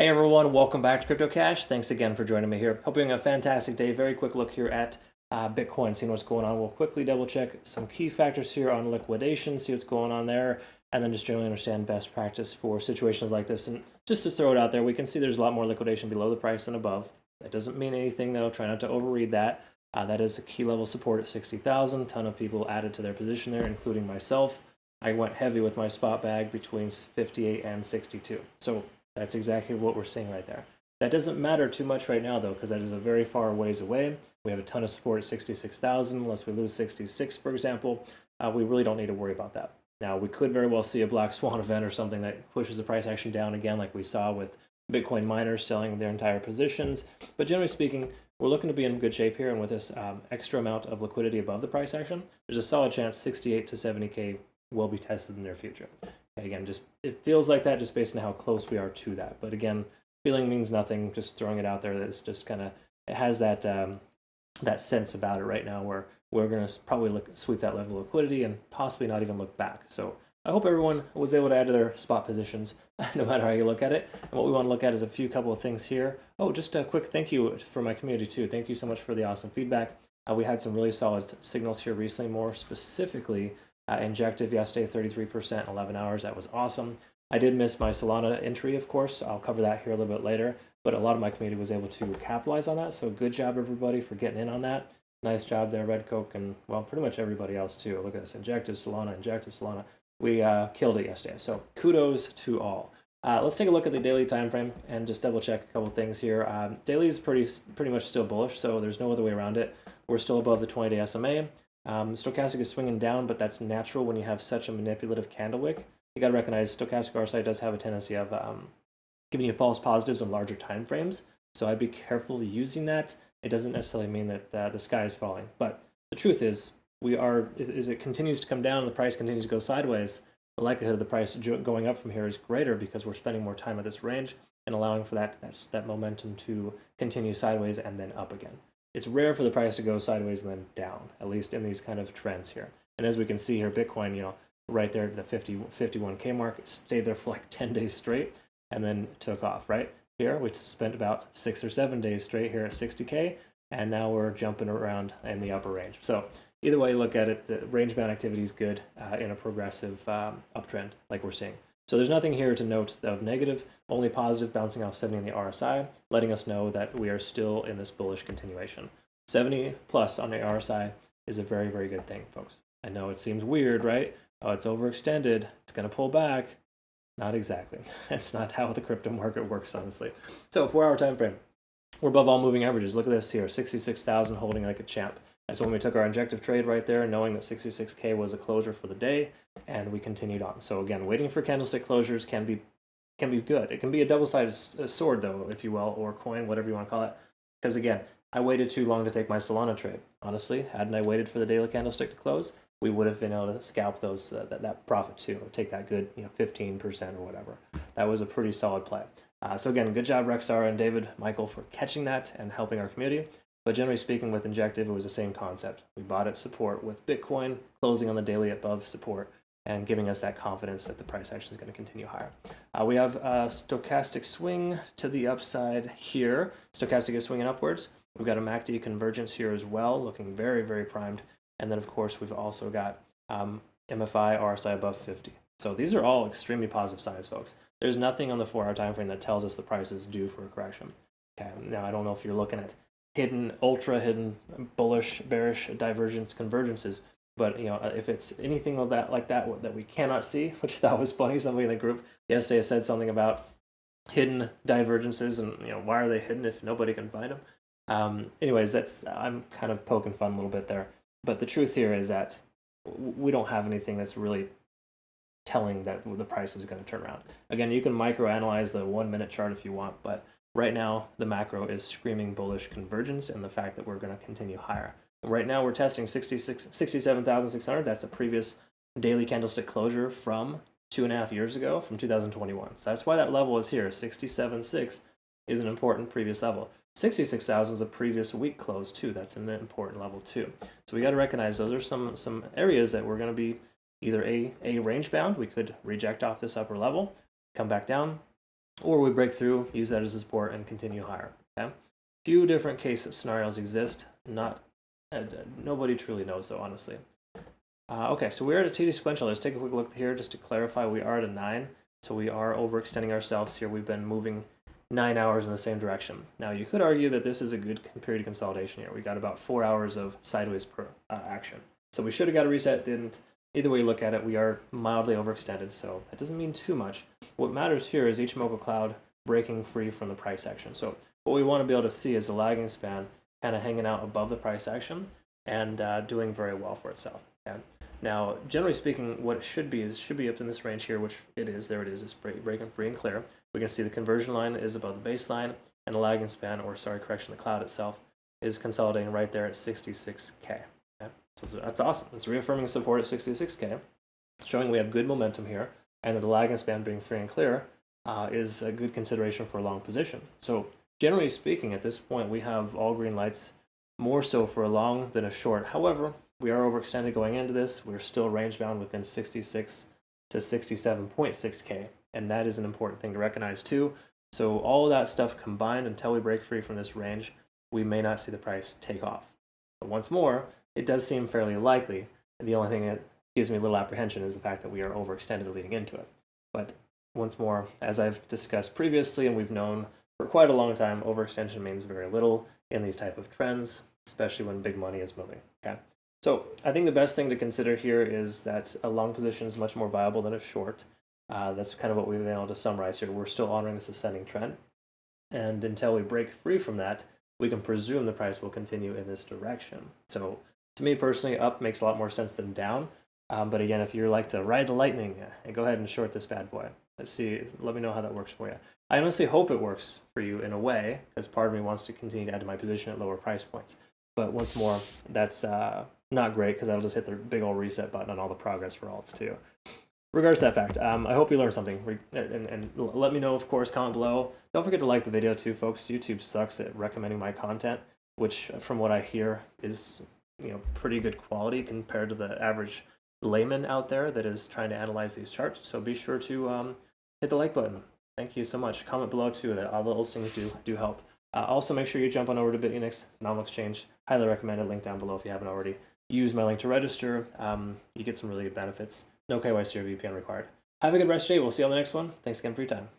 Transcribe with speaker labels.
Speaker 1: Hey everyone, welcome back to Crypto Cash. Thanks again for joining me here. Hope you're having a fantastic day. Very quick look here at Bitcoin, seeing what's going on. We'll quickly double check some key factors here on liquidation, see what's going on there, and then just generally understand best practice for situations like this. And just to throw it out there, we can see there's a lot more liquidation below the price than above. That doesn't mean anything though. Try not to overread that. That is a key level support at 60,000. Ton of people added to their position there, including myself. I went heavy with my spot bag between 58 and 62. So that's exactly what we're seeing right there. That doesn't matter too much right now, though, because that is a very far ways away. We have a ton of support at 66,000. Unless we lose 66, for example, we really don't need to worry about that. Now, we could very well see a black swan event or something that pushes the price action down again, like we saw with Bitcoin miners selling their entire positions. But generally speaking, we're looking to be in good shape here, and with this extra amount of liquidity above the price action, there's a solid chance 68 to 70K will be tested in the near future. Again, just it feels like that just based on how close we are to that. But again, feeling means nothing. Just throwing it out there. That's just kind of it has that that sense about it right now where we're going to probably sweep that level of liquidity and possibly not even look back. So I hope everyone was able to add to their spot positions, no matter how you look at it. And what we want to look at is a couple of things here. Oh, just a quick thank you for my community too. Thank you so much for the awesome feedback. We had some really solid signals here recently, more specifically. Injective yesterday, 33%, 11 hours. That was awesome. I did miss my Solana entry, of course. I'll cover that here a little bit later. But a lot of my community was able to capitalize on that. So good job, everybody, for getting in on that. Nice job there, Red Coke, and, well, pretty much everybody else, too. Look at this. Injective Solana. We killed it yesterday. So kudos to all. Let's take a look at the daily time frame and just double check a couple things here. Daily is pretty much still bullish, so there's no other way around it. We're still above the 20-day SMA. Stochastic is swinging down, but that's natural when you have such a manipulative candle wick. You got to recognize stochastic RSI does have a tendency of giving you false positives in larger time frames, so I'd be careful using that. It doesn't necessarily mean that the sky is falling, but the truth is, as it continues to come down, the price continues to go sideways, the likelihood of the price going up from here is greater because we're spending more time at this range and allowing for that momentum to continue sideways and then up again. It's rare for the price to go sideways and then down, at least in these kind of trends here. And as we can see here, Bitcoin, right there at the 51K mark, it stayed there for like 10 days straight and then took off, right? Here, we spent about 6 or 7 days straight here at 60K, and now we're jumping around in the upper range. So either way you look at it, the range-bound activity is good in a progressive uptrend like we're seeing. So there's nothing here to note of negative, only positive, bouncing off 70 in the RSI, letting us know that we are still in this bullish continuation. 70 plus on the RSI is a very, very good thing, folks. I know it seems weird, right? Oh, it's overextended. It's going to pull back. Not exactly. That's not how the crypto market works, honestly. So 4-hour time frame. We're above all moving averages. Look at this here, 66,000 holding like a champ. That's when we took our injective trade right there, knowing that 66K was a closure for the day, and we continued on. So again, waiting for candlestick closures can be good. It can be a double-sided sword, though, if you will, or coin, whatever you want to call it. Because again, I waited too long to take my Solana trade. Honestly, hadn't I waited for the daily candlestick to close, we would have been able to scalp those that profit too, or take that good 15% or whatever. That was a pretty solid play. So again, good job Rexar and David, Michael, for catching that and helping our community. But generally speaking, with Injective, it was the same concept. We bought at support with Bitcoin, closing on the daily above support, and giving us that confidence that the price action is going to continue higher. We have a stochastic swing to the upside here. Stochastic is swinging upwards. We've got a MACD convergence here as well, looking very, very primed. And then, of course, we've also got MFI, RSI above 50. So these are all extremely positive signs, folks. There's nothing on the 4-hour time frame that tells us the price is due for a correction. Okay, now I don't know if you're looking at ultra hidden, bullish, bearish divergence convergences, but if it's anything of that like that we cannot see, which I thought was funny, somebody in the group yesterday said something about hidden divergences and why are they hidden if nobody can find them. Anyways, I'm kind of poking fun a little bit there, but the truth here is that we don't have anything that's really telling that the price is going to turn around. Again, you can microanalyze the 1-minute chart if you want, but right now the macro is screaming bullish convergence and the fact that we're going to continue higher. Right now we're testing 67,600. That's a previous daily candlestick closure from 2.5 years ago, from 2021. So that's why that level is here. 67.6 is an important previous level. 66,000 is a previous week close too. That's an important level too. So we got to recognize those are some areas that we're going to be either a range bound. We could reject off this upper level, come back down, or we break through, use that as a support, and continue higher. Okay, few different case scenarios exist. Nobody truly knows though, honestly. Okay, so we're at a TD sequential. Let's take a quick look here just to clarify. We are at a 9, so we are overextending ourselves here. We've been moving 9 hours in the same direction. Now, you could argue that this is a good period of consolidation here. We got about 4 hours of sideways action. So we should have got a reset, didn't. Either way you look at it, we are mildly overextended, so that doesn't mean too much. What matters here is Ichimoku Cloud breaking free from the price action. So what we want to be able to see is the lagging span kind of hanging out above the price action and doing very well for itself. Okay? Now, generally speaking, what it should be up in this range here, which it is. There it is. It's breaking free and clear. We can see the conversion line is above the baseline, and the lagging span, the cloud itself, is consolidating right there at 66K. Okay? So that's awesome. It's reaffirming support at 66K, showing we have good momentum here, and that the lagging span being free and clear is a good consideration for a long position. So generally speaking, at this point, we have all green lights, more so for a long than a short. However, we are overextended going into this. We're still range bound within 66 to 67.6K, and that is an important thing to recognize too. So all of that stuff combined, until we break free from this range, we may not see the price take off. But once more, it does seem fairly likely. The only thing that gives me a little apprehension is the fact that we are overextended leading into it. But once more, as I've discussed previously, and we've known for quite a long time, overextension means very little in these type of trends, especially when big money is moving. Okay. So I think the best thing to consider here is that a long position is much more viable than a short. That's kind of what we've been able to summarize here. We're still honoring this ascending trend. And until we break free from that, we can presume the price will continue in this direction. So to me personally, up makes a lot more sense than down. But again, if you like to ride the lightning, go ahead and short this bad boy. Let me know how that works for you. I honestly hope it works for you in a way, because part of me wants to continue to add to my position at lower price points. But once more, that's not great, because that'll just hit the big old reset button on all the progress for alts too. Regards to that fact, I hope you learned something, and let me know, of course, comment below. Don't forget to like the video too, folks. YouTube sucks at recommending my content, which from what I hear is pretty good quality compared to the average layman out there that is trying to analyze these charts. So be sure to hit the like button. Thank you so much. Comment below too. That all those things do help. Also, make sure you jump on over to Bitunix, phenomenal exchange. Highly recommend it. Link down below if you haven't already. Use my link to register. You get some really good benefits. No KYC or VPN required. Have a good rest of your day. We'll see you on the next one. Thanks again for your time.